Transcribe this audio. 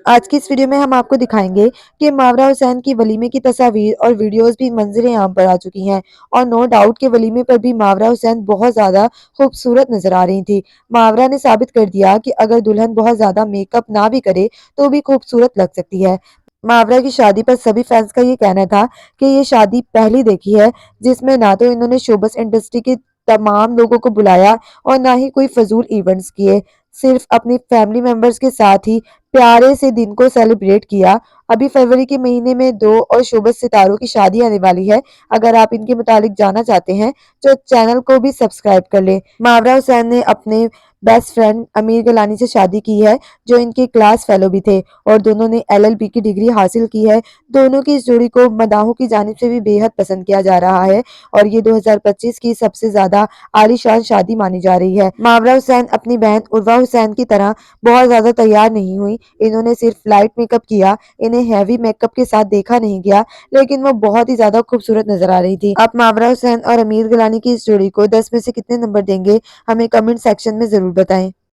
آج کی اس ویڈیو میں ہم آپ کو دکھائیں گے کہ ماورا حسین کی ولیمے کی تصاویر اور ویڈیوز بھی منظر عام پر آ چکی ہیں، اور نو ڈاؤٹ کہ ولیمے پر بھی ماورا حسین بہت زیادہ خوبصورت نظر آ رہی تھی۔ ماورا نے ثابت کر دیا کہ اگر دلہن بہت زیادہ میک اپ نہ بھی کرے تو بھی خوبصورت لگ سکتی ہے۔ ماورا کی شادی پر سبھی فینس کا یہ کہنا تھا کہ یہ شادی پہلی دیکھی ہے جس میں نہ تو انہوں نے شوبز انڈسٹری کے تمام لوگوں کو بلایا اور نہ ہی کوئی فضول ایونٹس کیے، صرف اپنی فیملی ممبرز کے ساتھ ہی پیارے سے دن کو سیلیبریٹ کیا۔ ابھی فروری کے مہینے میں دو اور شوبز ستاروں کی شادی آنے والی ہے۔ اگر آپ ان کے متعلق جاننا چاہتے ہیں تو چینل کو بھی سبسکرائب کر لیں۔ ماورا حسین نے اپنے بیسٹ فرینڈ امیر گیلانی سے شادی کی ہے، جو ان کے کلاس فیلو بھی تھے، اور دونوں نے LLB کی ڈگری حاصل کی ہے۔ دونوں کی اس جوڑی کو مداحوں کی جانب سے بھی بے حد پسند کیا جا رہا ہے، اور یہ 2025 کی سب سے زیادہ عالی شان شادی مانی جا رہی ہے۔ ماورا حسین اپنی بہن عروہ حسین کی طرح بہت زیادہ تیار نہیں ہوئی، انہوں نے صرف لائٹ میک اپ کیا، انہیں ہیوی میک اپ کے ساتھ دیکھا نہیں گیا، لیکن وہ بہت ہی زیادہ خوبصورت نظر آ رہی تھی۔ آپ ماورا حسین اور امیر گیلانی کی اس جوڑی کو 10 میں سے کتنے نمبر دیں گے، ہمیں کمنٹ سیکشن میں ضرور بتائیں۔